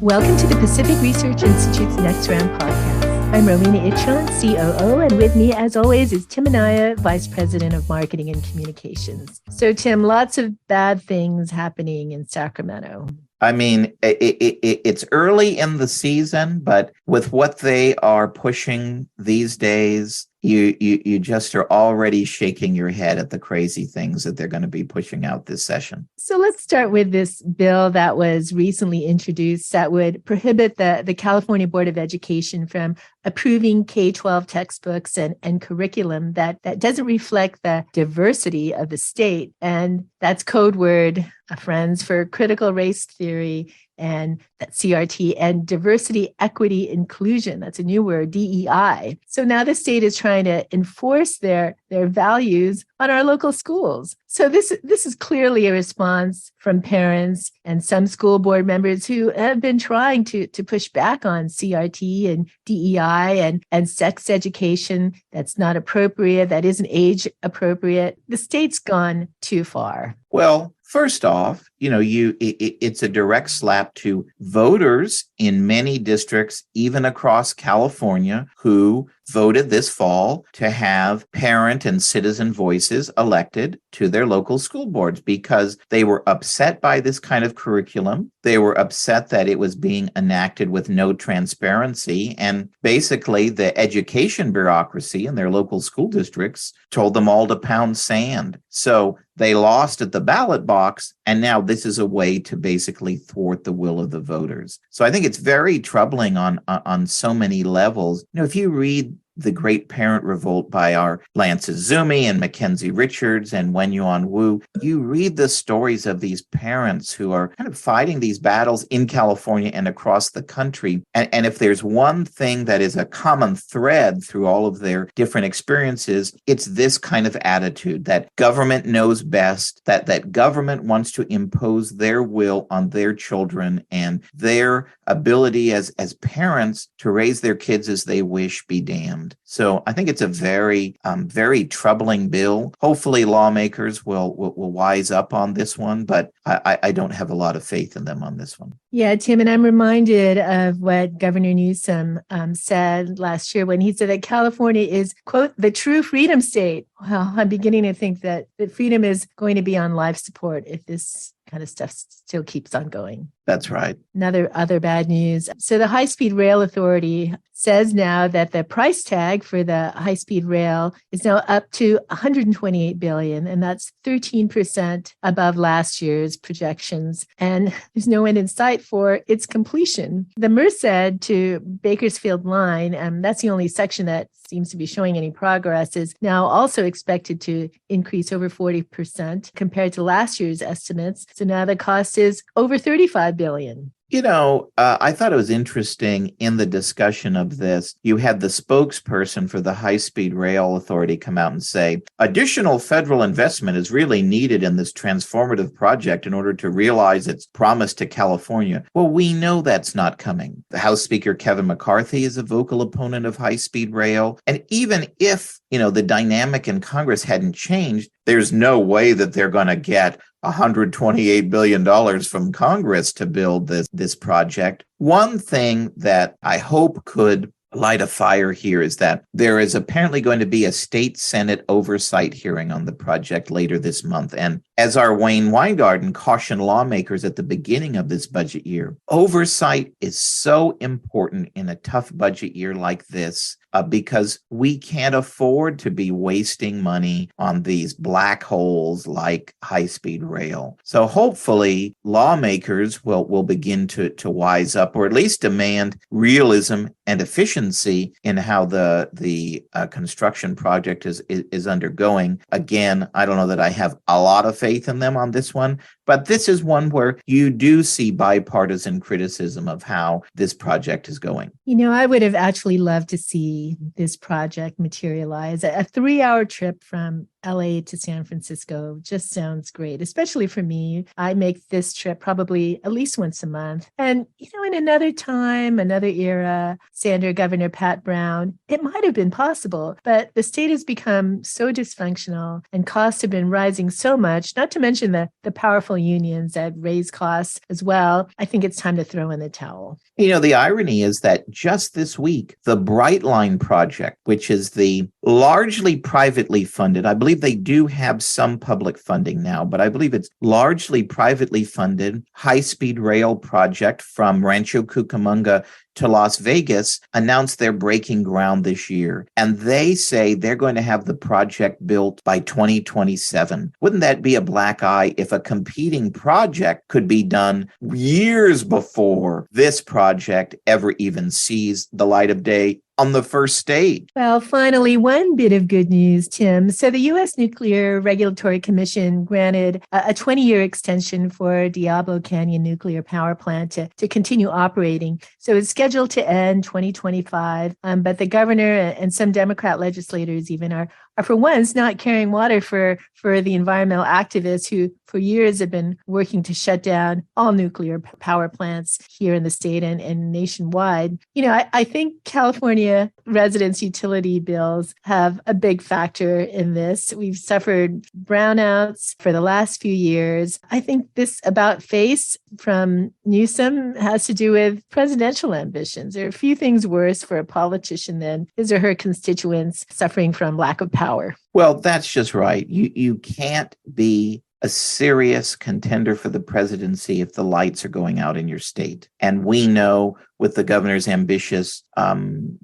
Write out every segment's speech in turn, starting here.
Welcome to the Pacific Research Institute's Next Round podcast. I'm Rowena Itchon, COO, and with me, as always, is Tim Anaya, Vice President of Marketing and Communications. So, Tim, lots of bad things happening in Sacramento. I mean, it's early in the season, but with what they are pushing these days, you just are already shaking your head at the crazy things that they're going to be pushing out this session. So let's start with this bill that was recently introduced that would prohibit the California Board of Education from approving K-12 textbooks and curriculum that doesn't reflect the diversity of the state. And that's code word, friends, for critical race theory and that CRT and diversity, equity, inclusion. That's a new word, DEI. So now the state is trying to enforce their values on our local schools. So this is clearly a response from parents and some school board members who have been trying to push back on CRT and DEI and sex education that's not appropriate, that isn't age appropriate. The state's gone too far. Well, first off, it's a direct slap to voters in many districts, even across California, who voted this fall to have parent and citizen voices elected to their local school boards because they were upset by this kind of curriculum. They were upset that it was being enacted with no transparency. And basically, the education bureaucracy in their local school districts told them all to pound sand. So they lost at the ballot box, and now this is a way to basically thwart the will of the voters. So I think it's very troubling on so many levels. If you read The Great Parent Revolt by our Lance Izumi and Mackenzie Richards and Wenyuan Wu, you read the stories of these parents who are kind of fighting these battles in California and across the country. And if there's one thing that is a common thread through all of their different experiences, it's this kind of attitude that government knows best, that government wants to impose their will on their children, and their ability as parents to raise their kids as they wish be damned. So I think it's a very, very troubling bill. Hopefully lawmakers will wise up on this one, but I don't have a lot of faith in them on this one. Yeah, Tim, and I'm reminded of what Governor Newsom said last year when he said that California is, quote, the true freedom state. Well, I'm beginning to think that freedom is going to be on life support if this kind of stuff still keeps on going. That's right. Other bad news. So the High-Speed Rail Authority says now that the price tag for the high-speed rail is now up to $128 billion, and that's 13% above last year's projections. And there's no end in sight for its completion. The Merced to Bakersfield line, that's the only section that seems to be showing any progress, is now also expected to increase over 40% compared to last year's estimates. So now the cost is over $35 billion. I thought it was interesting in the discussion of this. You had the spokesperson for the High-Speed Rail Authority come out and say, additional federal investment is really needed in this transformative project in order to realize its promise to California. Well, we know that's not coming. The House Speaker Kevin McCarthy is a vocal opponent of high-speed rail. And even if, the dynamic in Congress hadn't changed, there's no way that they're going to get $128 billion from Congress to build this project. One thing that I hope could light a fire here is that there is apparently going to be a state Senate oversight hearing on the project later this month. And as our Wayne Winegarden cautioned lawmakers at the beginning of this budget year, oversight is so important in a tough budget year like this. Because we can't afford to be wasting money on these black holes like high-speed rail. So hopefully lawmakers will begin to wise up, or at least demand realism and efficiency in how the construction project is undergoing. Again, I don't know that I have a lot of faith in them on this one, but this is one where you do see bipartisan criticism of how this project is going. I would have actually loved to see see this project materialize. A 3-hour trip from LA to San Francisco just sounds great, especially for me. I make this trip probably at least once a month. And, in another time, another era, say under Governor Pat Brown, it might have been possible, but the state has become so dysfunctional and costs have been rising so much, not to mention the powerful unions that raise costs as well. I think it's time to throw in the towel. The irony is that just this week, the Bright Line project, which is the largely privately funded, I believe they do have some public funding now, but I believe it's largely privately funded high-speed rail project from Rancho Cucamonga to Las Vegas, announced they're breaking ground this year. And they say they're going to have the project built by 2027. Wouldn't that be a black eye if a competing project could be done years before this project ever even sees the light of day on the first stage? Well, finally, one bit of good news, Tim. So the U.S. Nuclear Regulatory Commission granted a 20-year extension for Diablo Canyon Nuclear Power Plant to continue operating. So it's scheduled to end 2025, but the governor and some Democrat legislators even are for once not carrying water for the environmental activists who for years have been working to shut down all nuclear power plants here in the state and nationwide. I think California residents' utility bills have a big factor in this. We've suffered brownouts for the last few years. I think this about face from Newsom has to do with presidential ambitions. There are a few things worse for a politician than his or her constituents suffering from lack of power. Well, that's just right. You can't be a serious contender for the presidency if the lights are going out in your state. And we know with the governor's ambitious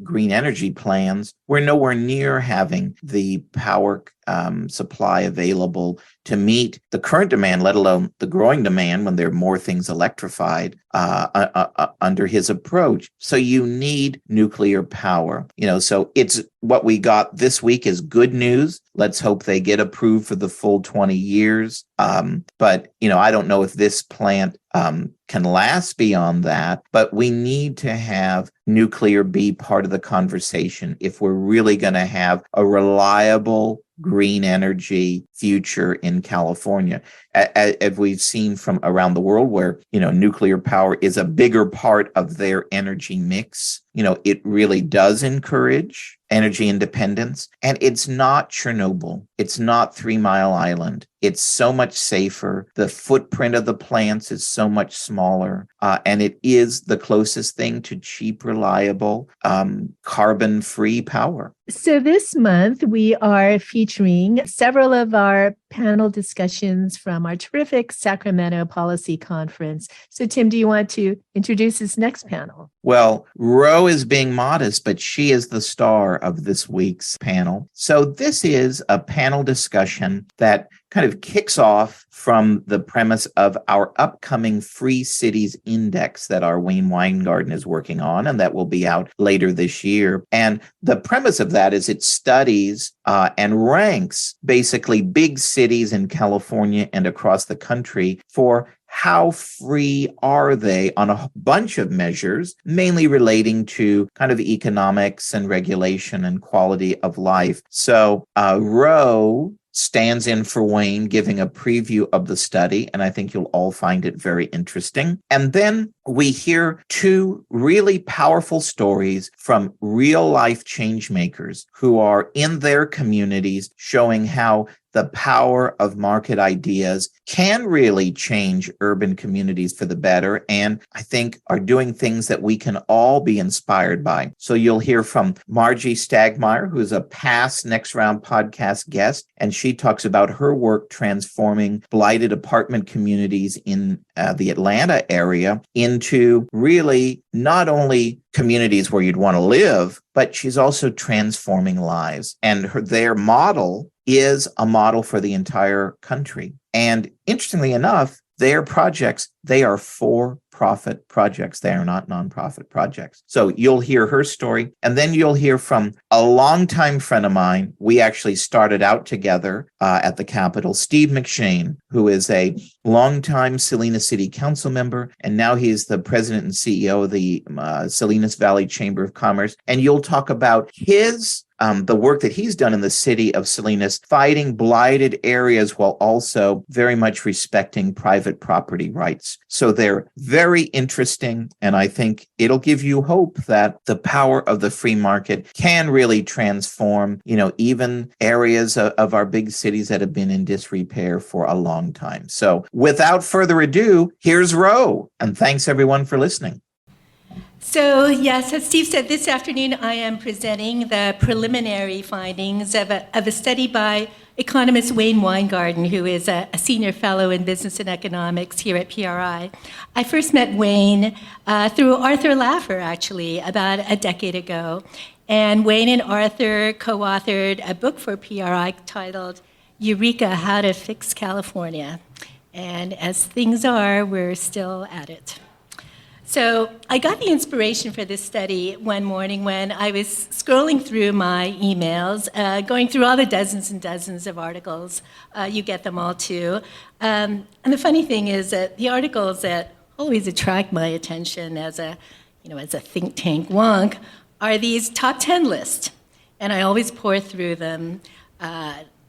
green energy plans, we're nowhere near having the power supply available to meet the current demand, let alone the growing demand when there are more things electrified under his approach. So you need nuclear power. So it's what we got this week is good news. Let's hope they get approved for the full 20 years. But I don't know if this plant can last beyond that, but we need to have nuclear be part of the conversation if we're really going to have a reliable green energy future in California. As we've seen from around the world where, nuclear power is a bigger part of their energy mix, it really does encourage energy independence. And it's not Chernobyl. It's not 3 Mile Island. It's so much safer. The footprint of the plants is so much smaller. And it is the closest thing to cheap, reliable, carbon-free power. So this month, we are featuring several of our panel discussions from our terrific Sacramento Policy Conference. So, Tim, do you want to introduce this next panel? Well, Row is being modest, but she is the star of this week's panel. So this is a panel discussion that kind of kicks off from the premise of our upcoming Free Cities Index that our Wayne Winegarden is working on, and that will be out later this year. And the premise of that is it studies and ranks basically big cities in California and across the country for how free are they on a bunch of measures, mainly relating to kind of economics and regulation and quality of life. So Row stands in for Wayne, giving a preview of the study, and I think you'll all find it very interesting. And then we hear two really powerful stories from real-life change makers who are in their communities showing how the power of market ideas can really change urban communities for the better, and I think are doing things that we can all be inspired by. So you'll hear from Marjy Stagmeier, who's a past Next Round podcast guest, and she talks about her work transforming blighted apartment communities in the Atlanta area into really not only communities where you'd want to live, but she's also transforming lives. And their model is a model for the entire country. And interestingly enough, their projects, they are for-profit projects. They are not nonprofit projects. So you'll hear her story, and then you'll hear from a longtime friend of mine. We actually started out together at the Capitol, Steve McShane, who is a longtime Salinas City Council member, and now he is the president and CEO of the Salinas Valley Chamber of Commerce. And you'll talk about his the work that he's done in the city of Salinas, fighting blighted areas while also very much respecting private property rights. So they're very interesting, and I think it'll give you hope that the power of the free market can really transform, even areas of our big cities that have been in disrepair for a long time. So without further ado, here's Row, and thanks everyone for listening. So yes, as Steve said, this afternoon I am presenting the preliminary findings of a study by economist Wayne Winegarden, who is a senior fellow in business and economics here at PRI. I first met Wayne through Arthur Laffer, actually, about a decade ago. And Wayne and Arthur co-authored a book for PRI titled Eureka, How to Fix California. And as things are, we're still at it. So I got the inspiration for this study one morning when I was scrolling through my emails, going through all the dozens and dozens of articles. You get them all too. And the funny thing is that the articles that always attract my attention as a think tank wonk are these top 10 lists. And I always pour through them.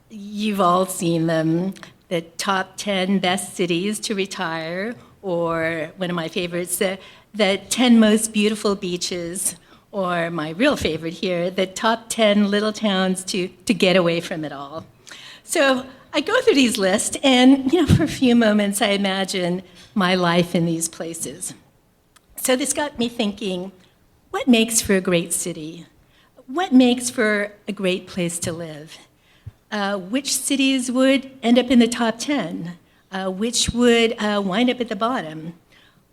You've all seen them. The top 10 best cities to retire, or one of my favorites, the 10 most beautiful beaches, or my real favorite here, the top 10 little towns to get away from it all. So I go through these lists, and for a few moments I imagine my life in these places. So this got me thinking, what makes for a great city? What makes for a great place to live? Which cities would end up in the top 10? Which would wind up at the bottom?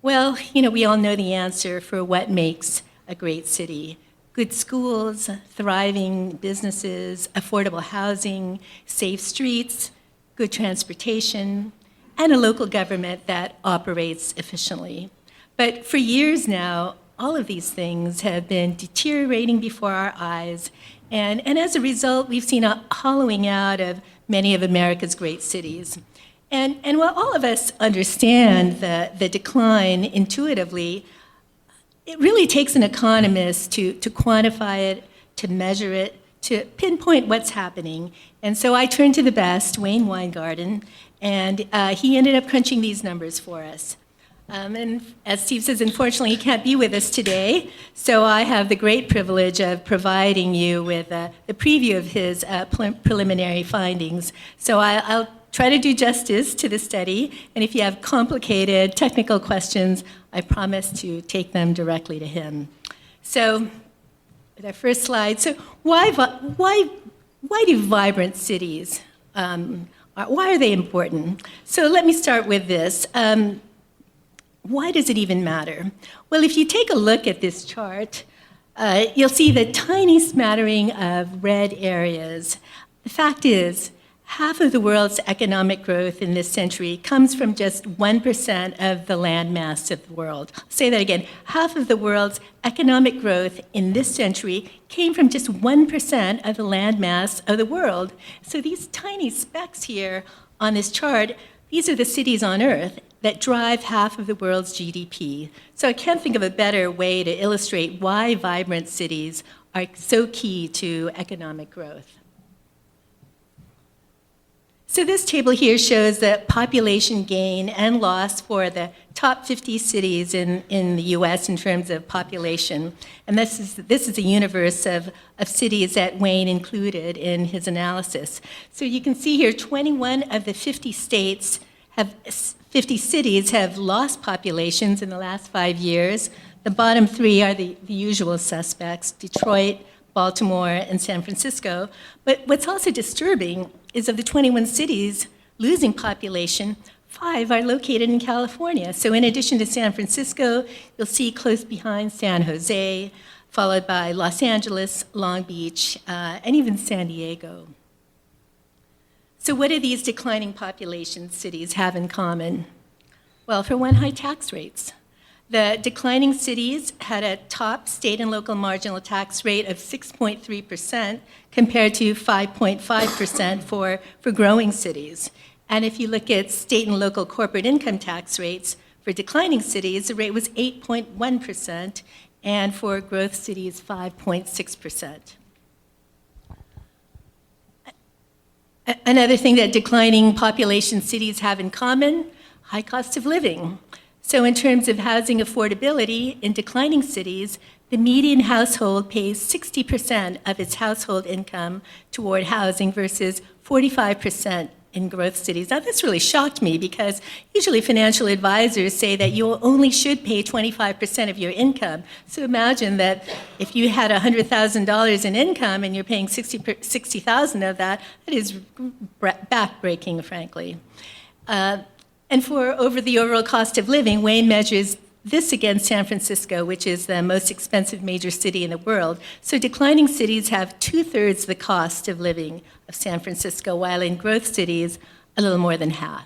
Well, we all know the answer for what makes a great city. Good schools, thriving businesses, affordable housing, safe streets, good transportation, and a local government that operates efficiently. But for years now, all of these things have been deteriorating before our eyes, and as a result, we've seen a hollowing out of many of America's great cities. And while all of us understand the decline intuitively, it really takes an economist to quantify it, to measure it, to pinpoint what's happening. And so I turned to the best, Wayne Winegarden, and he ended up crunching these numbers for us. And as Steve says, unfortunately, he can't be with us today, so I have the great privilege of providing you with the preview of his preliminary findings. So I'll try to do justice to the study, and if you have complicated technical questions, I promise to take them directly to him. So, with our first slide, so why do vibrant cities, why are they important? So let me start with this. Why does it even matter? Well, if you take a look at this chart, you'll see the tiny smattering of red areas. The fact is, half of the world's economic growth in this century comes from just 1% of the land mass of the world. I'll say that again. Half of the world's economic growth in this century came from just 1% of the land mass of the world. So these tiny specks here on this chart, these are the cities on Earth that drive half of the world's GDP. So I can't think of a better way to illustrate why vibrant cities are so key to economic growth. So this table here shows the population gain and loss for the top 50 cities in the US in terms of population. And this is a universe of cities that Wayne included in his analysis. So you can see here 21 of the 50 cities have lost populations in the last 5 years. The bottom three are the usual suspects, Detroit, Baltimore, and San Francisco. But what's also disturbing is of the 21 cities losing population, 5 are located in California. So in addition to San Francisco, you'll see close behind San Jose, followed by Los Angeles, Long Beach, and even San Diego. So what do these declining population cities have in common? Well, for one, high tax rates. The declining cities had a top state and local marginal tax rate of 6.3% compared to 5.5% for growing cities. And if you look at state and local corporate income tax rates for declining cities, the rate was 8.1%, and for growth cities, 5.6%. Another thing that declining population cities have in common, high cost of living. So in terms of housing affordability, in declining cities, the median household pays 60% of its household income toward housing versus 45% in growth cities. Now, this really shocked me because usually financial advisors say that you only should pay 25% of your income. So imagine that if you had $100,000 in income and you're paying $60,000 of that, that is backbreaking, frankly. And over the overall cost of living, Wayne measures this against San Francisco, which is the most expensive major city in the world. So declining cities have 2/3 the cost of living of San Francisco, while in growth cities, a little more than half.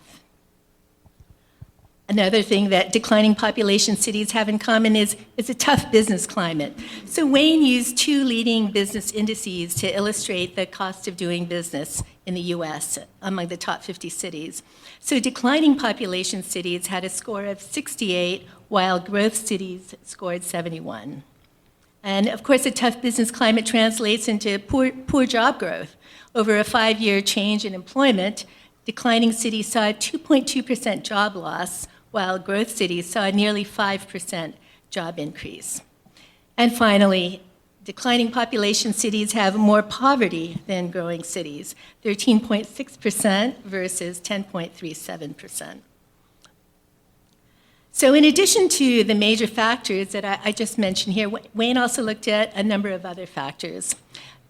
Another thing that declining population cities have in common is a tough business climate. So Wayne used 2 leading business indices to illustrate the cost of doing business in the US among the top 50 cities. So declining population cities had a score of 68, while growth cities scored 71. And of course, a tough business climate translates into poor job growth. Over a 5-year change in employment, declining cities saw a 2.2% job loss, while growth cities saw a nearly 5% job increase. And finally, declining population cities have more poverty than growing cities, 13.6% versus 10.37%. So in addition to the major factors that I just mentioned here, Wayne also looked at a number of other factors.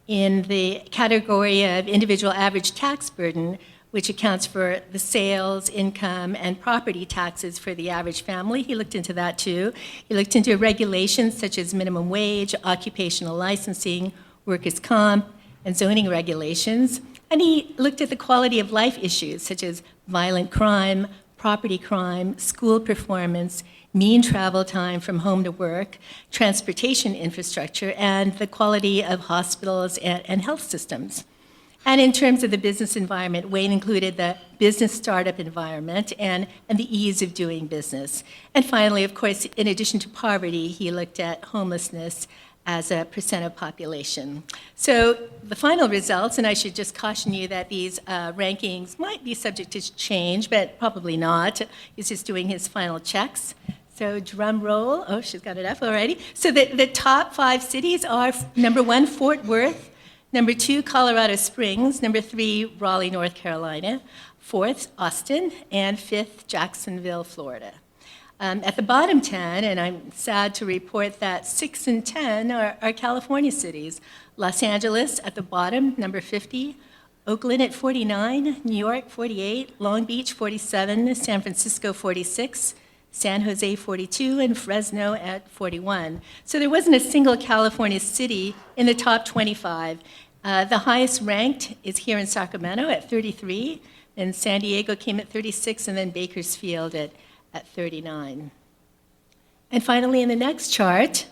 In the category of individual average tax burden, which accounts for the sales, income, and property taxes for the average family. He looked into that too. He looked into regulations such as minimum wage, occupational licensing, workers' comp, and zoning regulations. And he looked at the quality of life issues such as violent crime, property crime, school performance, mean travel time from home to work, transportation infrastructure, and the quality of hospitals and health systems. And in terms of the business environment, Wayne included the business startup environment and the ease of doing business. And finally, of course, in addition to poverty, he looked at homelessness as a percent of population. So the final results, and I should just caution you that these rankings might be subject to change, but probably not. He's just doing his final checks. So drum roll. Oh, she's got it up already. So the top 5 cities are number 1, Fort Worth. Number 2, Colorado Springs. Number 3, Raleigh, North Carolina. 4th, Austin. And 5th, Jacksonville, Florida. At the bottom 10, and I'm sad to report that 6 and 10 are California cities. Los Angeles at the bottom, number 50. Oakland at 49. New York, 48. Long Beach, 47. San Francisco, 46. San Jose 42, and Fresno at 41. So there wasn't a single California city in the top 25. The highest ranked is here in Sacramento at 33, and San Diego came at 36, and then Bakersfield at 39. And finally, in the next chart,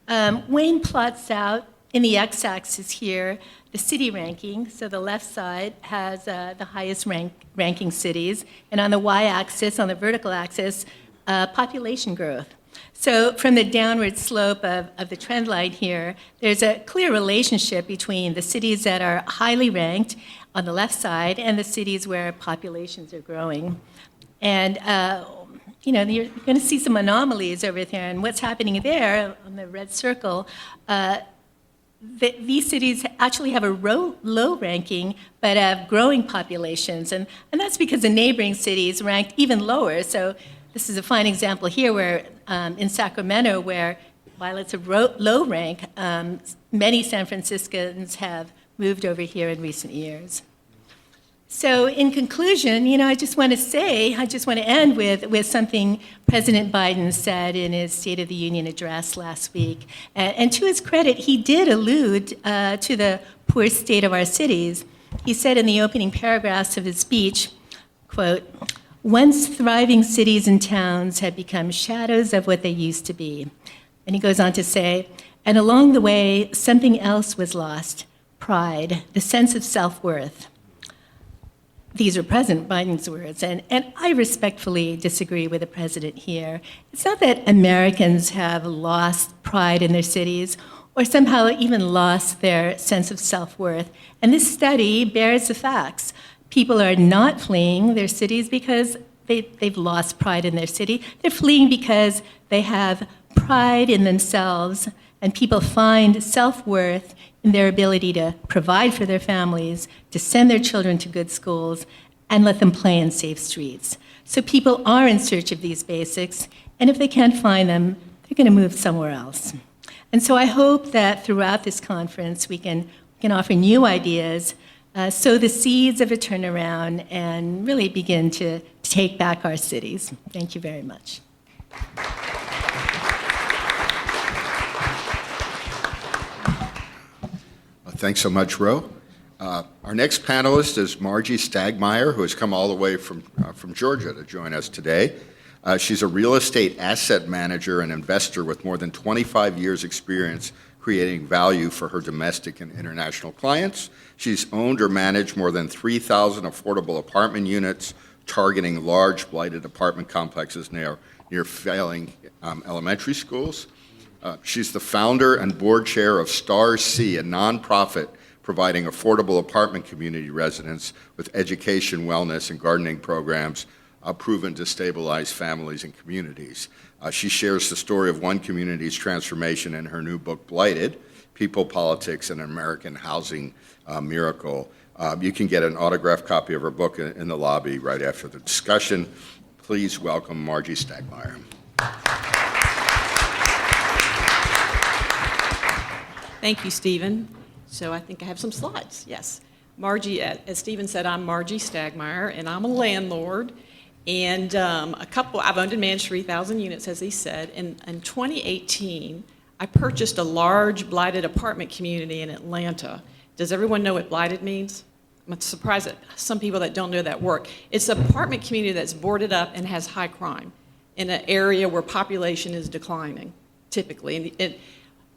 Wayne plots out in the x-axis here the city ranking. So the left side has the highest ranking cities, and on the y-axis, on the vertical axis, population growth. So from the downward slope of the trend line here, there's a clear relationship between the cities that are highly ranked on the left side and the cities where populations are growing. And you're going to see some anomalies over there. And what's happening there on the red circle, these cities actually have a low ranking, but have growing populations. And that's because the neighboring cities ranked even lower. So this is a fine example here where in Sacramento, where while it's a low rank, many San Franciscans have moved over here in recent years. So in conclusion, I just want to end with something President Biden said in his State of the Union address last week. And to his credit, he did allude to the poor state of our cities. He said in the opening paragraphs of his speech, quote, Once thriving cities and towns had become shadows of what they used to be. And he goes on to say, and along the way, something else was lost, pride, the sense of self-worth. These are President Biden's words, and I respectfully disagree with the president here. It's not that Americans have lost pride in their cities or somehow even lost their sense of self-worth. And this study bears the facts. People are not fleeing their cities because they've lost pride in their city. They're fleeing because they have pride in themselves, and people find self-worth in their ability to provide for their families, to send their children to good schools, and let them play in safe streets. So people are in search of these basics, and if they can't find them, they're going to move somewhere else. And so I hope that throughout this conference we can offer new ideas, sow the seeds of a turnaround, and really begin to take back our cities. Thank you very much. Thanks so much, Ro. Our next panelist is Marjy Stagmeier, who has come all the way from Georgia to join us today. She's a real estate asset manager and investor with more than 25 years' experience creating value for her domestic and international clients. She's owned or managed more than 3,000 affordable apartment units, targeting large blighted apartment complexes near failing elementary schools. She's the founder and board chair of Stars C, a nonprofit providing affordable apartment community residents with education, wellness, and gardening programs proven to stabilize families and communities. She shares the story of one community's transformation in her new book, Blighted, People, Politics, and an American Housing Miracle. You can get an autographed copy of her book in the lobby right after the discussion. Please welcome Marjy Stagmeier. Thank you, Stephen. So I think I have some slides, yes. Marjy, as Stephen said, I'm Marjy Stagmeier, and I'm a landlord. And I've owned and managed 3,000 units, as he said. In 2018, I purchased a large blighted apartment community in Atlanta. Does everyone know what blighted means? I'm surprised at some people that don't know that word. It's an apartment community that's boarded up and has high crime in an area where population is declining, typically. And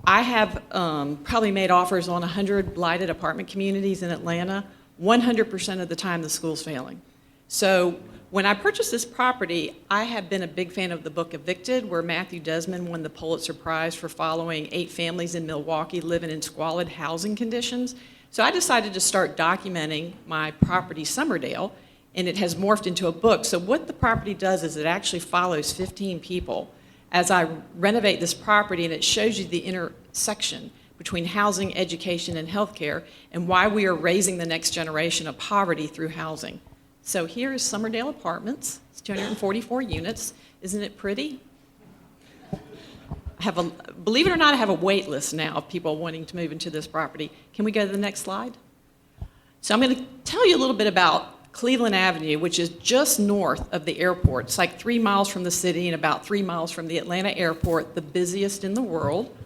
I have probably made offers on 100 blighted apartment communities in Atlanta. 100% of the time, the school's failing. So when I purchased this property, I have been a big fan of the book Evicted, where Matthew Desmond won the Pulitzer Prize for following 8 families in Milwaukee living in squalid housing conditions. So I decided to start documenting my property, Summerdale, and it has morphed into a book. So what the property does is it actually follows 15 people as I renovate this property, and it shows you the intersection between housing, education, and healthcare, and why we are raising the next generation of poverty through housing. So here is Summerdale Apartments. It's 244 units. Isn't it pretty? Believe it or not, I have a wait list now of people wanting to move into this property. Can we go to the next slide? So I'm going to tell you a little bit about Cleveland Avenue, which is just north of the airport. It's like 3 miles from the city and about 3 miles from the Atlanta airport, the busiest in the world.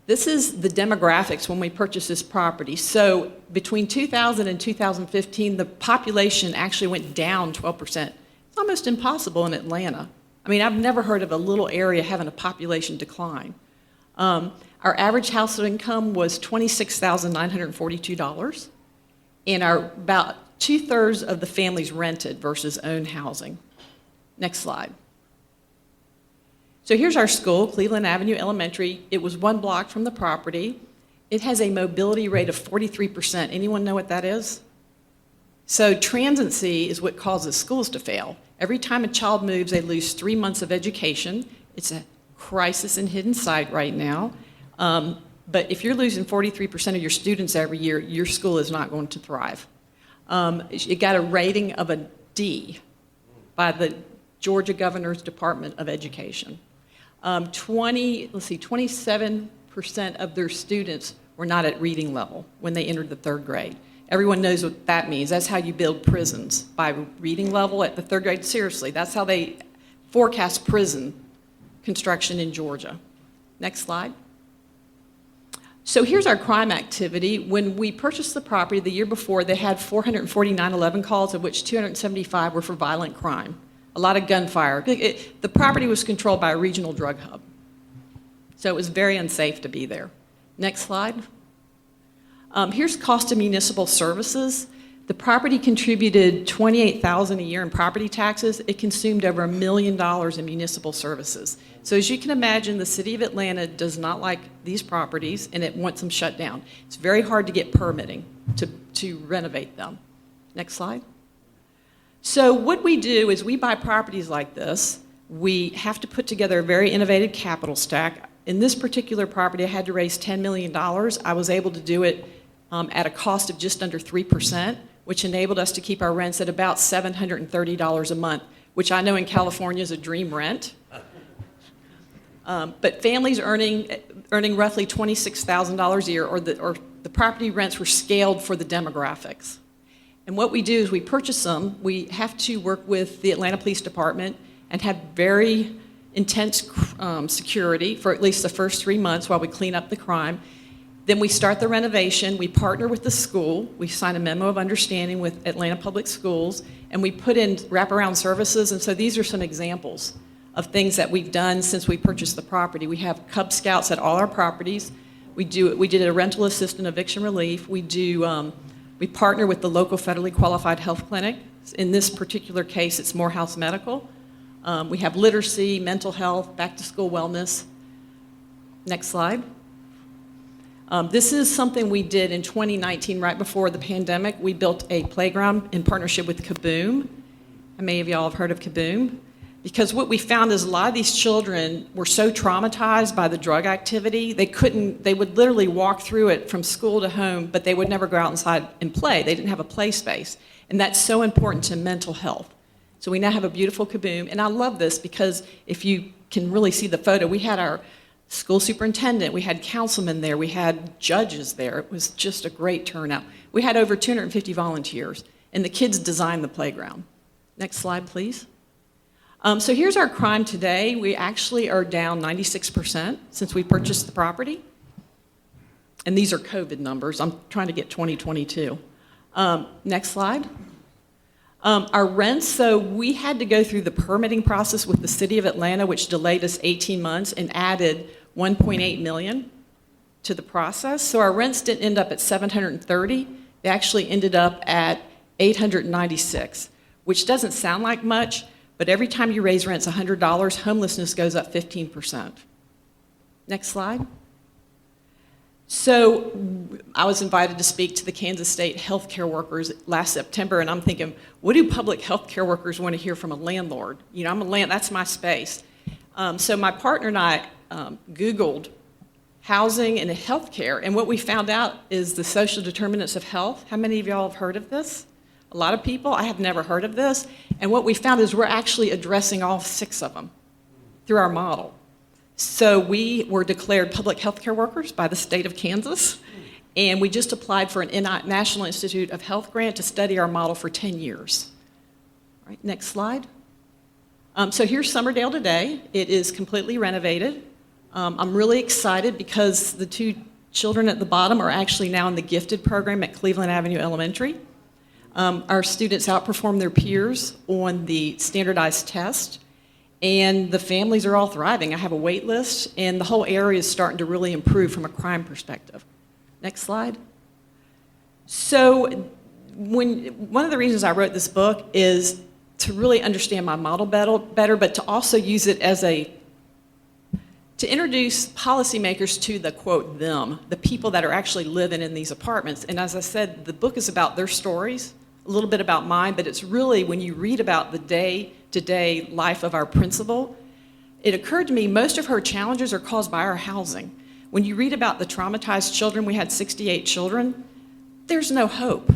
This is the demographics when we purchased this property. So between 2000 and 2015, the population actually went down 12%. It's almost impossible in Atlanta. I mean, I've never heard of a little area having a population decline. Our average household income was $26,942, and about 2/3 of the families rented versus owned housing. Next slide. So here's our school, Cleveland Avenue Elementary. It was 1 block from the property. It has a mobility rate of 43%. Anyone know what that is? So transiency is what causes schools to fail. Every time a child moves, they lose 3 months of education. It's a crisis in Hidden Sight right now. But if you're losing 43% of your students every year, your school is not going to thrive. It got a rating of a D by the Georgia Governor's Department of Education. 27% of their students were not at reading level when they entered the 3rd grade. Everyone knows what that means. That's how you build prisons, by reading level at the 3rd grade. Seriously, that's how they forecast prison construction in Georgia. Next slide. So here's our crime activity. When we purchased the property the year before, they had 449 11 calls, of which 275 were for violent crime. A lot of gunfire. The property was controlled by a regional drug hub. So it was very unsafe to be there. Next slide. Here's cost of municipal services. The property contributed $28,000 a year in property taxes. It consumed over $1 million in municipal services. So as you can imagine, the city of Atlanta does not like these properties and it wants them shut down. It's very hard to get permitting to renovate them. Next slide. So what we do is we buy properties like this. We have to put together a very innovative capital stack. In this particular property, I had to raise $10 million. I was able to do it at a cost of just under 3%, which enabled us to keep our rents at about $730 a month, which I know in California is a dream rent. But families earning roughly $26,000 a year, or the property rents were scaled for the demographics. And what we do is we purchase them. We have to work with the Atlanta Police Department and have very intense security for at least the first 3 months while we clean up the crime. Then we start the renovation. We partner with the school. We sign a memo of understanding with Atlanta Public Schools, and we put in wraparound services. And so these are some examples of things that we've done since we purchased the property. We have Cub Scouts at all our properties. We did a rental assistance eviction relief. We partner with the local federally qualified health clinic. In this particular case, it's Morehouse Medical. We have literacy, mental health, back-to-school wellness. Next slide. This is something we did in 2019, right before the pandemic. We built a playground in partnership with Kaboom. How many of y'all have heard of Kaboom? Because what we found is a lot of these children were so traumatized by the drug activity, they would literally walk through it from school to home, but they would never go outside and play. They didn't have a play space. And that's so important to mental health. So we now have a beautiful Kaboom. And I love this because if you can really see the photo, we had our school superintendent, we had councilmen there, we had judges there. It was just a great turnout. We had over 250 volunteers, and the kids designed the playground. Next slide, please. So here's our crime today. We actually are down 96% since we purchased the property. And these are COVID numbers. I'm trying to get 2022. Next slide. Our rents, so we had to go through the permitting process with the city of Atlanta, which delayed us 18 months and added $1.8 million to the process. So our rents didn't end up at $730. They actually ended up at $896, which doesn't sound like much, but every time you raise rents $100, homelessness goes up 15%. Next slide. So I was invited to speak to the Kansas State healthcare workers last September, and I'm thinking, what do public healthcare workers want to hear from a landlord? You know, that's my space. So my partner and I Googled housing and healthcare, and what we found out is the social determinants of health. How many of y'all have heard of this? A lot of people. I have never heard of this. And what we found is we're actually addressing all 6 of them through our model. So we were declared public health care workers by the state of Kansas, and we just applied for an National Institute of Health grant to study our model for 10 years. All right, next slide. So here's Summerdale today. It is completely renovated. I'm really excited because the 2 children at the bottom are actually now in the gifted program at Cleveland Avenue Elementary. Our students outperform their peers on the standardized test. And the families are all thriving. I have a wait list, and the whole area is starting to really improve from a crime perspective. Next slide. So one of the reasons I wrote this book is to really understand my model better, but to also use it as to introduce policymakers to the, quote, them, the people that are actually living in these apartments. And as I said, the book is about their stories, a little bit about mine, but it's really when you read about the day-to-day life of our principal, it occurred to me most of her challenges are caused by our housing. When you read about the traumatized children, we had 68 children, there's no hope.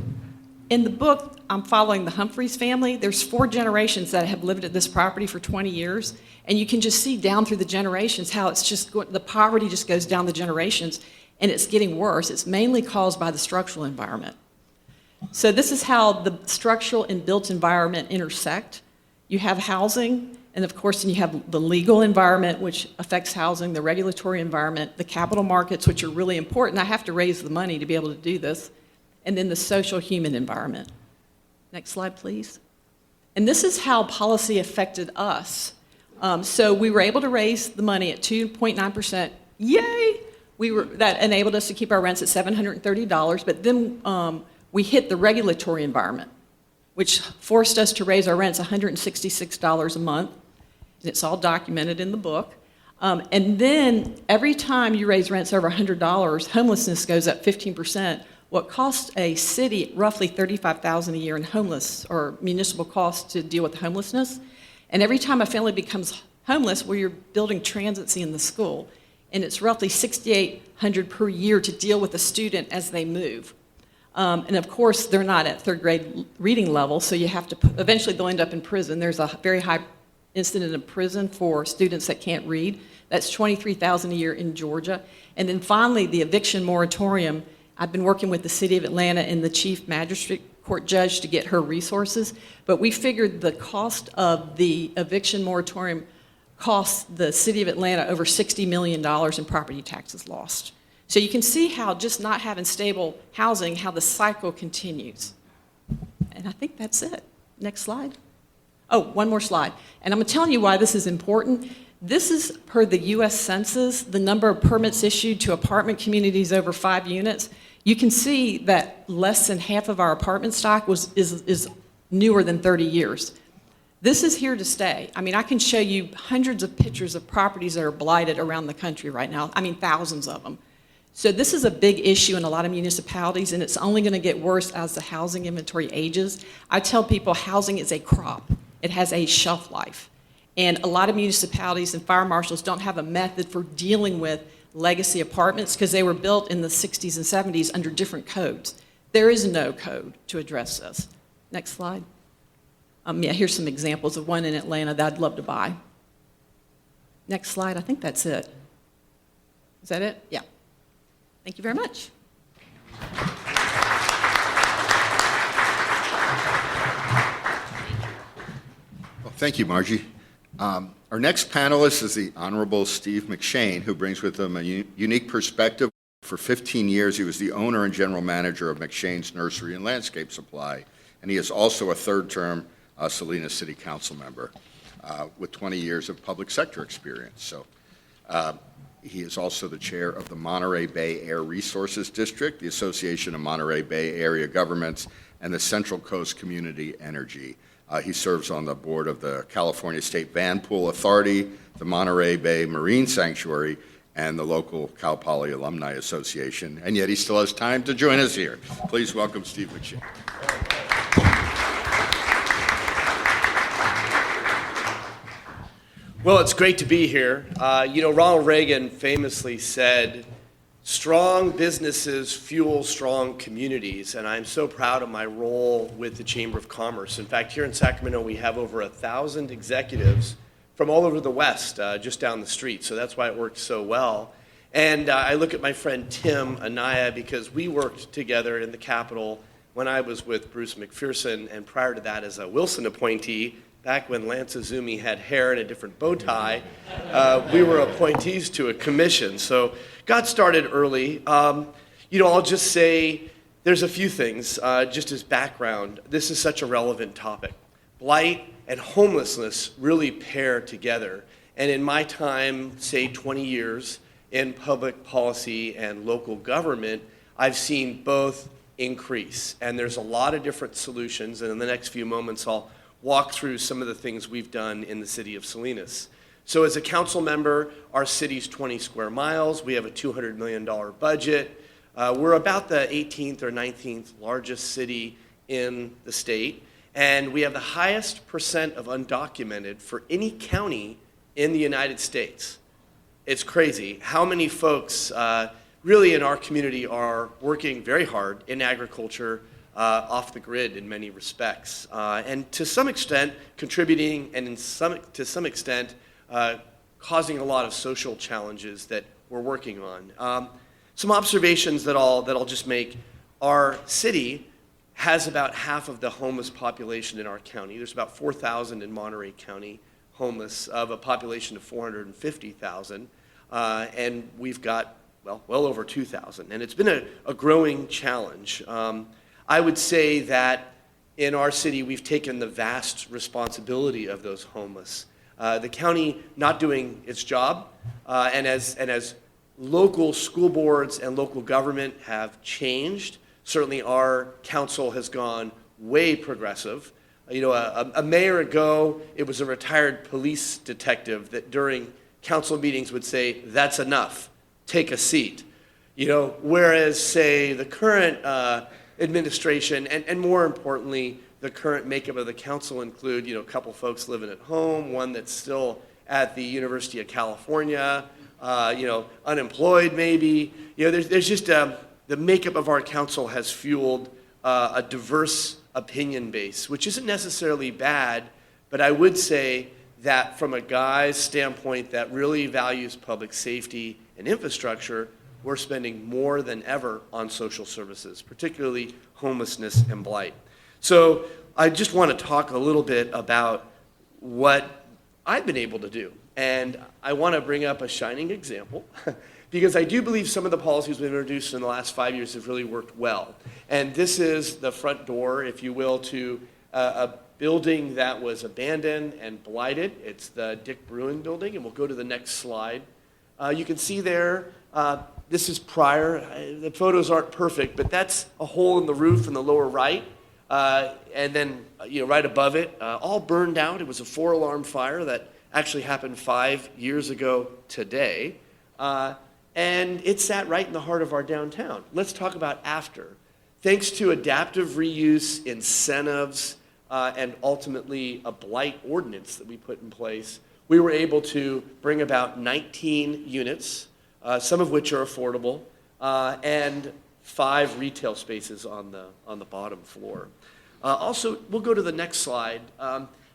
In the book, I'm following the Humphreys family. There's 4 generations that have lived at this property for 20 years, and you can just see down through the generations how it's just the poverty just goes down the generations, and it's getting worse. It's mainly caused by the structural environment. So this is how the structural and built environment intersect. You have housing, And of course, then you have the legal environment, which affects housing, the regulatory environment, the capital markets, which are really important. I have to raise the money to be able to do this. And then the social human environment. Next slide, please. And this is how policy affected us. So we were able to raise the money at 2.9%. Yay! That enabled us to keep our rents at $730, but then we hit the regulatory environment, which forced us to raise our rents $166 a month. And it's all documented in the book. And then every time you raise rents over $100, homelessness goes up 15%. What costs a city roughly $35,000 a year in homeless or municipal costs to deal with homelessness. And every time a family becomes homeless, well, you're building transiency in the school. And it's roughly $6,800 per year to deal with a student as they move. And of course, they're not at third grade reading level, so you have to, eventually they'll end up in prison. There's a very high incident of prison for students that can't read. That's $23,000 a year in Georgia. And then finally, the eviction moratorium. I've been working with the City of Atlanta and the Chief Magistrate Court Judge to get her resources, but we figured the cost of the eviction moratorium costs the City of Atlanta over $60 million in property taxes lost. So you can see how just not having stable housing, how the cycle continues. And I think that's it. Next slide. Oh, one more slide. And I'm telling you why this is important. This is per the US Census, the number of permits issued to apartment communities over 5 units. You can see that less than half of our apartment stock is newer than 30 years. This is here to stay. I mean, I can show you hundreds of pictures of properties that are blighted around the country right now. I mean, thousands of them. So this is a big issue in a lot of municipalities, and it's only going to get worse as the housing inventory ages. I tell people housing is a crop. It has a shelf life. And a lot of municipalities and fire marshals don't have a method for dealing with legacy apartments because they were built in the 60s and 70s under different codes. There is no code to address this. Next slide. Yeah, here's some examples of one in Atlanta that I'd love to buy. Next slide. I think that's it. Is that it? Yeah. Thank you very much. Well, thank you, Marjy. Our next panelist is the Honorable Steve McShane, who brings with him a unique perspective. For 15 years, he was the owner and general manager of McShane's Nursery and Landscape Supply, and he is also a third-term Salinas City Council member with 20 years of public sector experience. So he is also the chair of the Monterey Bay Air Resources District, the Association of Monterey Bay Area Governments, and the Central Coast Community Energy. He serves on the board of the California State Van Pool Authority, the Monterey Bay Marine Sanctuary, and the local Cal Poly Alumni Association, and yet he still has time to join us here. Please welcome Steve McShane. Well, it's great to be here. Ronald Reagan famously said, "Strong businesses fuel strong communities," and I'm so proud of my role with the Chamber of Commerce. In fact, here in Sacramento, we have over 1,000 executives from all over the West, just down the street, so that's why it works so well. And I look at my friend Tim Anaya because we worked together in the Capitol when I was with Bruce McPherson, and prior to that as a Wilson appointee, back when Lance Azumi had hair and a different bow tie, we were appointees to a commission. So got started early. I'll just say there's a few things, just as background. This is such a relevant topic. Blight and homelessness really pair together. And in my time, say 20 years in public policy and local government, I've seen both increase. And there's a lot of different solutions. And in the next few moments, I'll walk through some of the things we've done in the city of Salinas. So as a council member, our city's 20 square miles. We have a $200 million budget. We're about the 18th or 19th largest city in the state. And we have the highest percent of undocumented for any county in the United States. It's crazy how many folks really in our community are working very hard in agriculture, off the grid in many respects, and to some extent contributing, and to some extent causing a lot of social challenges that we're working on. Some observations that I'll just make. Our city has about half of the homeless population in our county. There's about 4,000 in Monterey County. homeless of a population of 450,000, and we've got, well over 2,000. And it's been a growing challenge. I would say that in our city, we've taken the vast responsibility of those homeless. The county not doing its job, and as local school boards and local government have changed, certainly our council has gone way progressive. A mayor ago, it was a retired police detective that during council meetings would say, "That's enough, take a seat." Whereas, say, the current administration, and more importantly, the current makeup of the council include, a couple folks living at home, one that's still at the University of California, unemployed maybe. There's just the makeup of our council has fueled a diverse opinion base, which isn't necessarily bad, but I would say that from a guy's standpoint that really values public safety and infrastructure, we're spending more than ever on social services, particularly homelessness and blight. So I just want to talk a little bit about what I've been able to do. And I want to bring up a shining example because I do believe some of the policies we've introduced in the last 5 years have really worked well. And this is the front door, if you will, to a building that was abandoned and blighted. It's the Dick Bruin building, and we'll go to the next slide. You can see there, this is prior. The photos aren't perfect, but that's a hole in the roof in the lower right. And then, right above it, all burned out. It was a 4-alarm fire that actually happened 5 years ago today. And it sat right in the heart of our downtown. Let's talk about after. Thanks to adaptive reuse, incentives, and ultimately a blight ordinance that we put in place, we were able to bring about 19 units, some of which are affordable, and 5 retail spaces on the bottom floor. Also, we'll go to the next slide.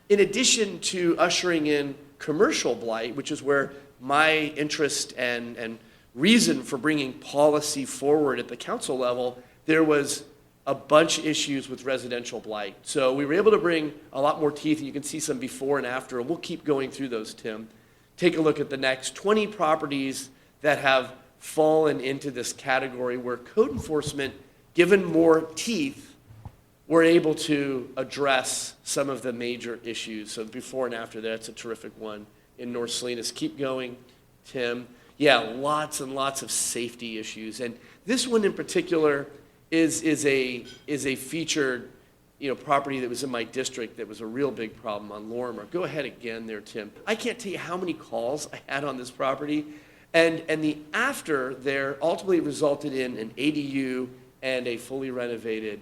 In addition to ushering in commercial blight, which is where my interest and reason for bringing policy forward at the council level, there was a bunch of issues with residential blight. So we were able to bring a lot more teeth, and you can see some before and after, and we'll keep going through those, Tim. Take a look at the next 20 properties that have fallen into this category where code enforcement, given more teeth, we're able to address some of the major issues. So before and after, that's a terrific one in North Salinas. Keep going, Tim. Yeah, lots and lots of safety issues. And this one in particular is a featured property that was in my district that was a real big problem on Lorimer. Go ahead again there, Tim. I can't tell you how many calls I had on this property. And the after there ultimately resulted in an ADU and a fully renovated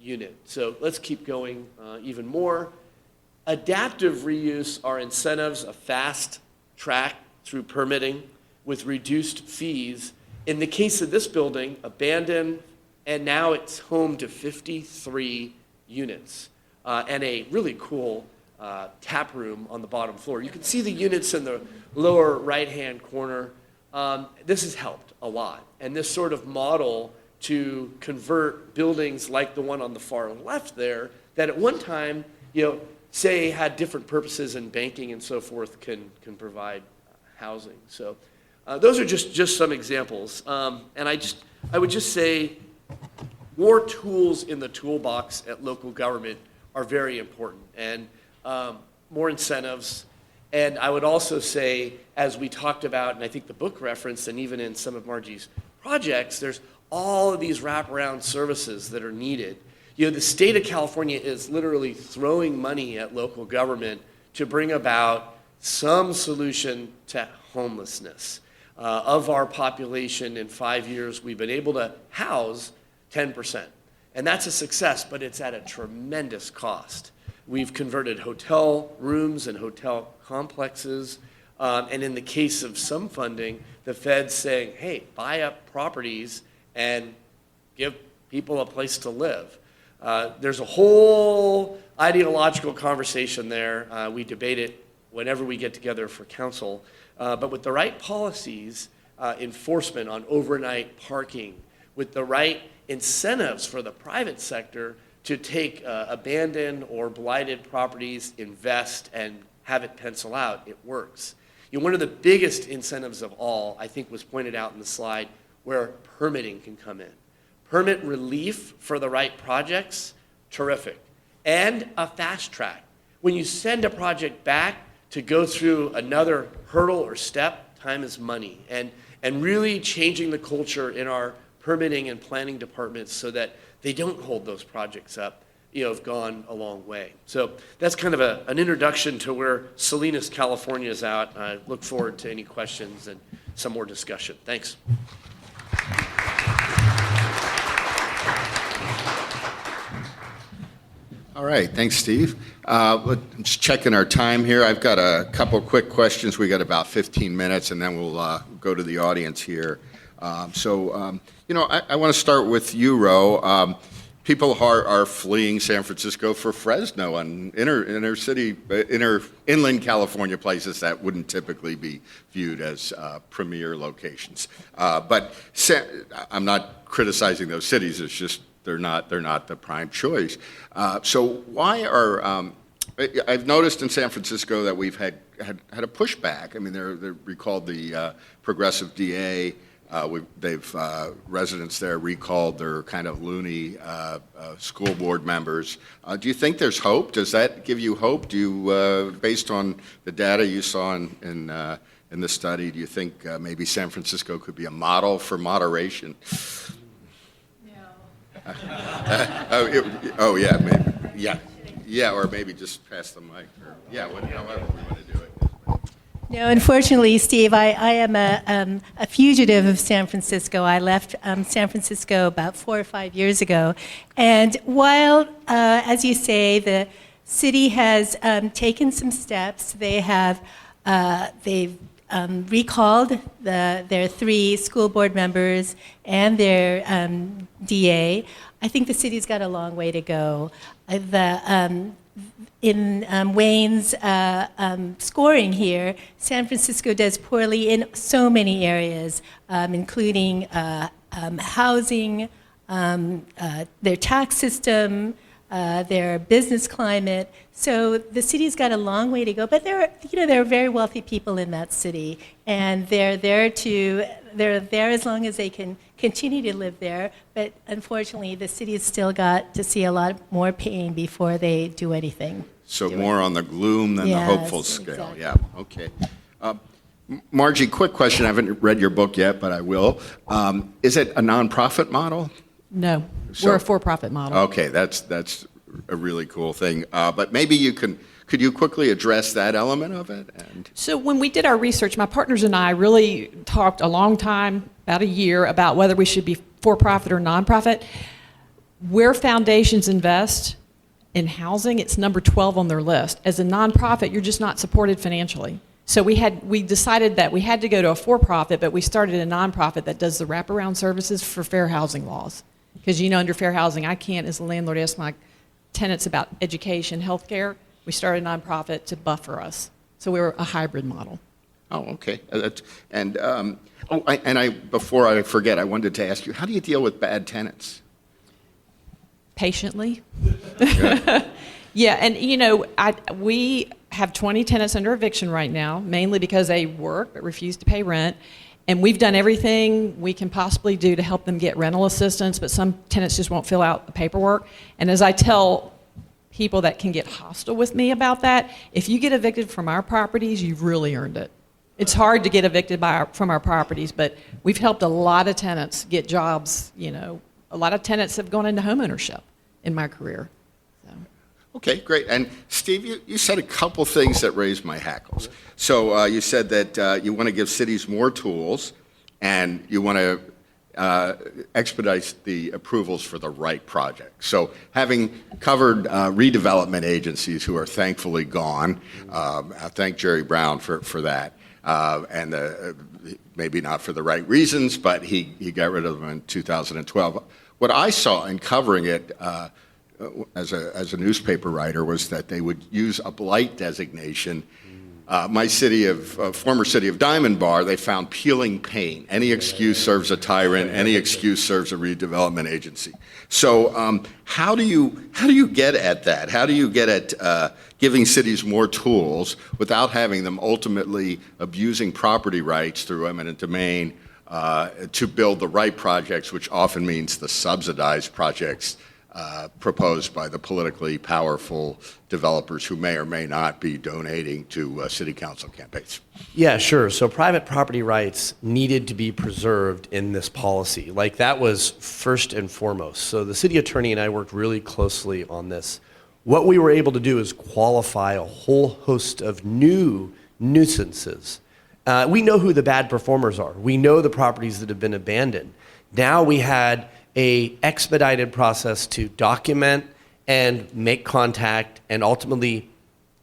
unit. So let's keep going even more. Adaptive reuse are incentives, a fast track through permitting with reduced fees. In the case of this building, abandoned, and now it's home to 53 units and a really cool tap room on the bottom floor. You can see the units in the lower right-hand corner. This has helped a lot. And this sort of model to convert buildings like the one on the far left there, that at one time, say had different purposes in banking and so forth, can provide housing. So those are just some examples. And I would just say more tools in the toolbox at local government are very important, and more incentives. And I would also say, as we talked about, and I think the book referenced, and even in some of Marjy's projects, there's all of these wraparound services that are needed. The state of California is literally throwing money at local government to bring about some solution to homelessness. Of our population in 5 years, we've been able to house 10%. And that's a success, but it's at a tremendous cost. We've converted hotel rooms and hotel complexes. And in the case of some funding, the Fed's saying, hey, buy up properties and give people a place to live. There's a whole ideological conversation there. We debate it whenever we get together for council. But with the right policies, enforcement on overnight parking, with the right incentives for the private sector to take abandoned or blighted properties, invest, and have it pencil out, it works. One of the biggest incentives of all, I think, was pointed out in the slide, where permitting can come in. Permit relief for the right projects, terrific. And a fast track. When you send a project back to go through another hurdle or step, time is money. And really changing the culture in our permitting and planning departments so that they don't hold those projects up, have gone a long way. So that's kind of an introduction to where Salinas, California is at. I look forward to any questions and some more discussion. Thanks. All right, thanks, Steve. Just checking our time here. I've got a couple quick questions. We got about 15 minutes, and then we'll go to the audience here. I want to start with you, Ro. People are fleeing San Francisco for Fresno and inland California places that wouldn't typically be viewed as premier locations. But I'm not criticizing those cities. It's just they're not the prime choice. So why are I've noticed in San Francisco that we've had a pushback. I mean, they're recalled the progressive DA. Residents there recalled their kind of loony school board members. Do you think there's hope? Does that give you hope? Do you, based on the data you saw in the study, do you think maybe San Francisco could be a model for moderation? No. Yeah, maybe. Yeah, or maybe just pass the mic. Or, however we want to do it. No, unfortunately, Steve, I am a fugitive of San Francisco. I left San Francisco about 4 or 5 years ago. And while, as you say, the city has taken some steps, they've recalled their 3 school board members and their DA. I think the city's got a long way to go. In Wayne's scoring here, San Francisco does poorly in so many areas, including housing, their tax system, their business climate. So the city's got a long way to go, but there are very wealthy people in that city, and they're there as long as they can continue to live there. But unfortunately, the city's still got to see a lot more pain before they do anything. So more on the gloom than the hopeful scale. Exactly. Yeah. Okay. Marjy, quick question. I haven't read your book yet, but I will. Is it a nonprofit model? No, we're a for-profit model. Okay, that's a really cool thing. But maybe could you quickly address that element of it? So when we did our research, my partners and I really talked a long time, about a year, about whether we should be for-profit or nonprofit. Where foundations invest in housing, it's number 12 on their list. As a nonprofit, you're just not supported financially. So we decided that we had to go to a for-profit, but we started a nonprofit that does the wraparound services for fair housing laws. Because under fair housing, I can't, as a landlord, ask my tenants about education, healthcare. We started a nonprofit to buffer us. So we were a hybrid model. Oh, okay. Before I forget, I wanted to ask you, how do you deal with bad tenants? Patiently. Yeah, and we have 20 tenants under eviction right now, mainly because they work but refuse to pay rent. And we've done everything we can possibly do to help them get rental assistance, but some tenants just won't fill out the paperwork. And as I tell people that can get hostile with me about that, if you get evicted from our properties, you've really earned it. It's hard to get evicted from our properties, but we've helped a lot of tenants get jobs. A lot of tenants have gone into homeownership in my career. So. Okay, great. And Steve, you said a couple things that raised my hackles. So you said that you want to give cities more tools, and you want to expedite the approvals for the right project. So having covered redevelopment agencies who are thankfully gone, I thank Jerry Brown for that. And maybe not for the right reasons, but he got rid of them in 2012. What I saw in covering it as a newspaper writer was that they would use a blight designation My former city of Diamond Bar, they found peeling paint. Any excuse serves a tyrant. Any excuse serves a redevelopment agency. So how do you get at that? How do you get at giving cities more tools without having them ultimately abusing property rights through eminent domain to build the right projects, which often means the subsidized projects proposed by the politically powerful developers who may or may not be donating to city council campaigns? Yeah, sure. So private property rights needed to be preserved in this policy. Like, that was first and foremost. So the city attorney and I worked really closely on this. What we were able to do is qualify a whole host of new nuisances. We know who the bad performers are. We know the properties that have been abandoned. Now we had a expedited process to document and make contact and ultimately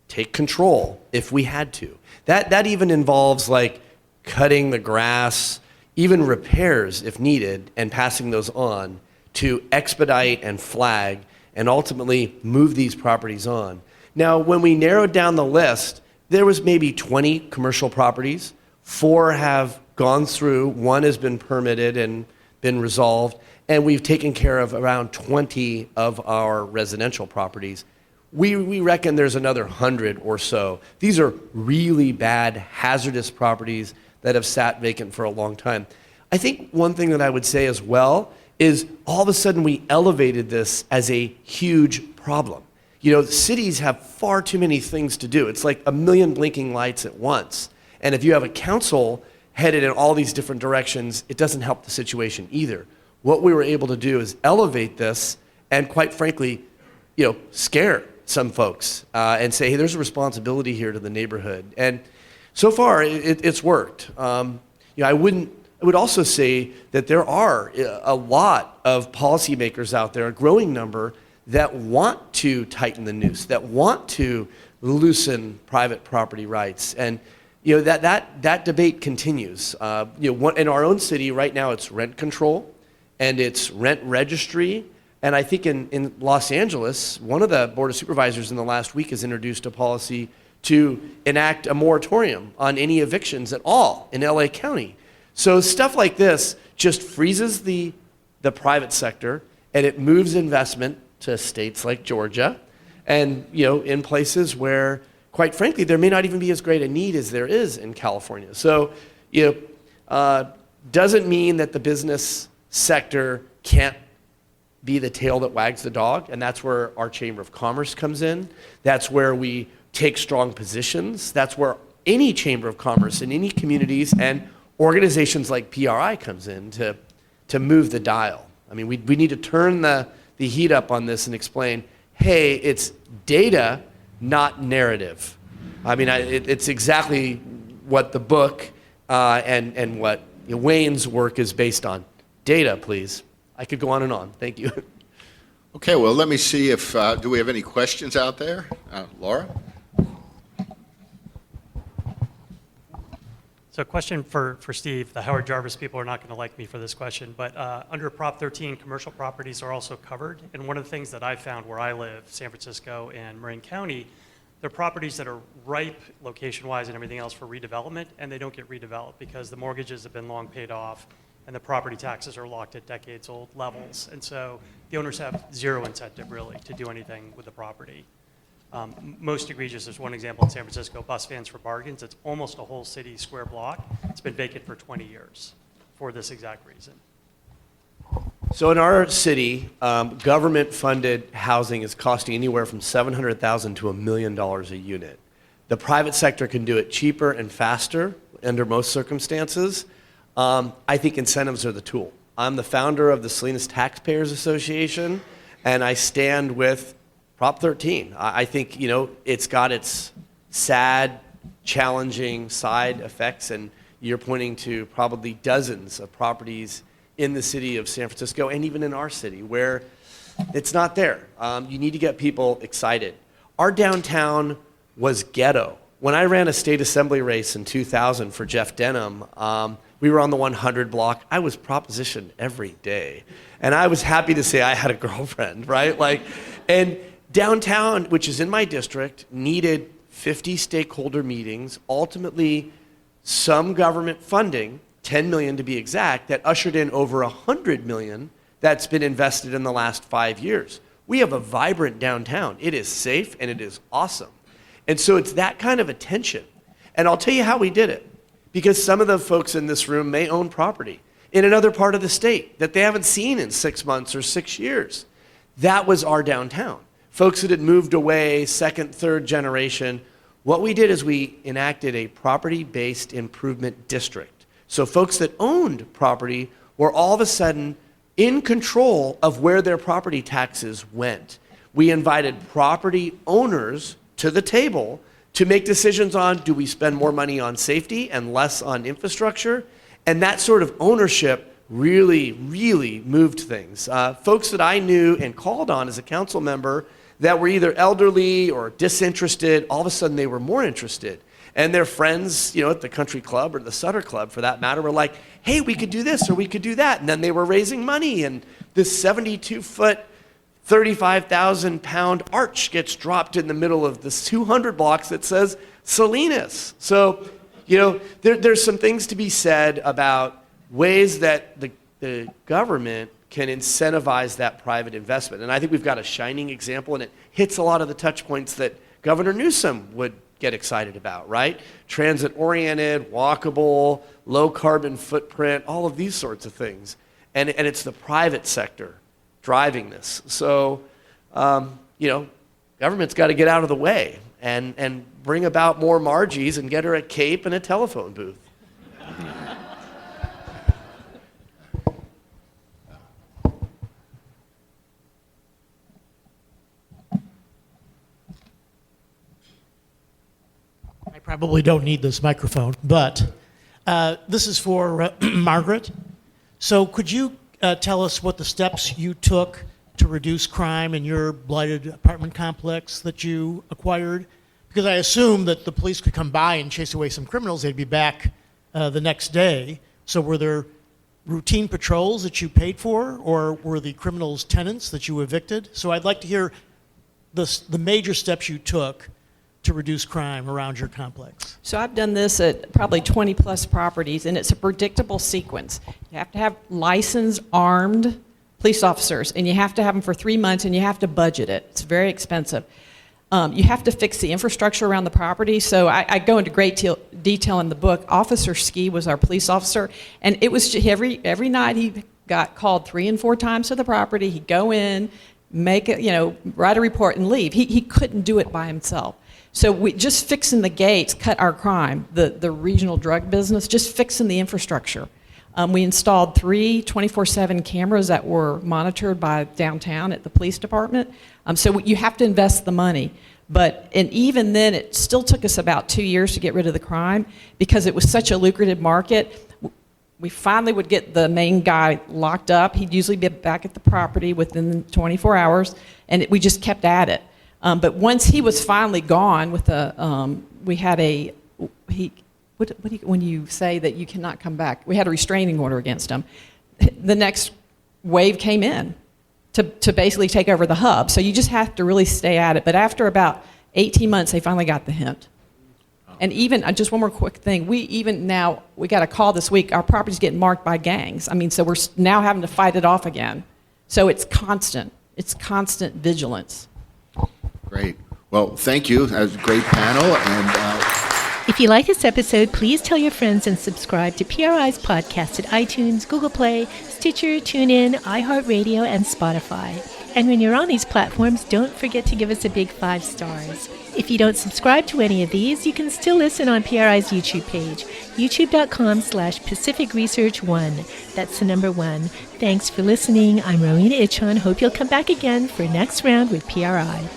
take control if we had to. That even involves like cutting the grass, even repairs if needed, and passing those on to expedite and flag and ultimately move these properties on. Now, when we narrowed down the list, there was maybe 20 commercial properties. 4 have gone through, 1 has been permitted and been resolved, and we've taken care of around 20 of our residential properties. We reckon there's another 100 or so. These are really bad, hazardous properties that have sat vacant for a long time. I think one thing that I would say as well is all of a sudden we elevated this as a huge problem. You know, cities have far too many things to do. It's like a million blinking lights at once. And if you have a council headed in all these different directions, it doesn't help the situation either. What we were able to do is elevate this and, quite frankly, scare some folks and say, hey, there's a responsibility here to the neighborhood. And so far, it's worked. I would also say that there are a lot of policymakers out there, a growing number, that want to tighten the noose, that want to loosen private property rights. And that debate continues. In our own city right now, it's rent control and it's rent registry. And I think in Los Angeles, one of the Board of Supervisors in the last week has introduced a policy to enact a moratorium on any evictions at all in LA County. So stuff like this just freezes the private sector, and it moves investment to states like Georgia and in places where, quite frankly, there may not even be as great a need as there is in California. So doesn't mean that the business sector can't be the tail that wags the dog, and that's where our Chamber of Commerce comes in. That's where we take strong positions. That's where any Chamber of Commerce in any communities and organizations like PRI comes in to move the dial. I mean, we need to turn the heat up on this and explain, hey, it's data, not narrative. I mean, it's exactly what the book and what Wayne's work is based on. Data, please. I could go on and on. Thank you. Okay, well, let me see if, do we have any questions out there? Laura? So a question for Steve. The Howard Jarvis people are not going to like me for this question, but under Prop 13, commercial properties are also covered. And one of the things that I found where I live, San Francisco and Marin County, they're properties that are ripe location-wise and everything else for redevelopment, and they don't get redeveloped because the mortgages have been long paid off and the property taxes are locked at decades-old levels. And so the owners have zero incentive, really, to do anything with the property. Most egregious, there's one example in San Francisco, Bus Vans for Bargains. It's almost a whole city square block. It's been vacant for 20 years for this exact reason. So in our city, government-funded housing is costing anywhere from $700,000 to $1 million a unit. The private sector can do it cheaper and faster under most circumstances. I think incentives are the tool. I'm the founder of the Salinas Taxpayers Association, and I stand with Prop 13. I think, it's got its sad, challenging side effects, and you're pointing to probably dozens of properties in the city of San Francisco and even in our city where it's not there. You need to get people excited. Our downtown was ghetto. When I ran a state assembly race in 2000 for Jeff Denham, we were on the 100 block. I was propositioned every day. And I was happy to say I had a girlfriend, right? And downtown, which is in my district, needed 50 stakeholder meetings, ultimately some government funding, 10 million to be exact, that ushered in over 100 million that's been invested in the last 5 years. We have a vibrant downtown. It is safe and it is awesome. And so it's that kind of attention. And I'll tell you how we did it. Because some of the folks in this room may own property in another part of the state that they haven't seen in 6 months or 6 years. That was our downtown. Folks that had moved away, second, third generation. What we did is we enacted a property-based improvement district. So folks that owned property were all of a sudden in control of where their property taxes went. We invited property owners to the table to make decisions on, do we spend more money on safety and less on infrastructure? And that sort of ownership really, really moved things. Folks that I knew and called on as a council member that were either elderly or disinterested, all of a sudden they were more interested. And their friends, at the country club or the Sutter Club for that matter, were like, hey, we could do this or we could do that. And then they were raising money, and this 72-foot, 35,000-pound arch gets dropped in the middle of this 200 blocks that says Salinas. So, there's some things to be said about ways that the government can incentivize that private investment. And I think we've got a shining example, and it hits a lot of the touch points that Governor Newsom would get excited about, right? Transit-oriented, walkable, low carbon footprint, all of these sorts of things. And it's the private sector driving this. So, government's got to get out of the way and bring about more Marjys and get her a cape and a telephone booth. I probably don't need this microphone, but this is for Margaret. So could you tell us what the steps you took to reduce crime in your blighted apartment complex that you acquired? Because I assume that the police could come by and chase away some criminals. They'd be back the next day. So were there routine patrols that you paid for, or were the criminals tenants that you evicted? So I'd like to hear the major steps you took to reduce crime around your complex. So I've done this at probably 20 plus properties, and it's a predictable sequence. You have to have licensed, armed police officers, and you have to have them for 3 months, and you have to budget it. It's very expensive. You have to fix the infrastructure around the property. So I go into great detail in the book. Officer Ski was our police officer, and it was every night he got called 3 and 4 times to the property. He'd go in, make it, write a report and leave. He couldn't do it by himself. So we just fixing the gates cut our crime, the regional drug business, just fixing the infrastructure. We installed 3 24/7 cameras that were monitored by downtown at the police department. So you have to invest the money. And even then, it still took us about 2 years to get rid of the crime because it was such a lucrative market. We finally would get the main guy locked up. He'd usually be back at the property within 24 hours, and we just kept at it. But once he was finally gone, we had when you say that you cannot come back, we had a restraining order against him. The next wave came in to basically take over the hub. So you just have to really stay at it. But after about 18 months, they finally got the hint. And even, just one more quick thing, we got a call this week, our property's getting marked by gangs. So we're now having to fight it off again. So it's constant vigilance. Great. Well, thank you. That was a great panel. And If you like this episode, please tell your friends and subscribe to PRI's podcast at iTunes, Google Play, Stitcher, TuneIn, iHeartRadio, and Spotify. And when you're on these platforms, don't forget to give us a big 5 stars. If you don't subscribe to any of these, you can still listen on PRI's YouTube page, youtube.com/Pacific Research 1. That's the number 1. Thanks for listening. I'm Rowena Itchon. Hope you'll come back again for next round with PRI.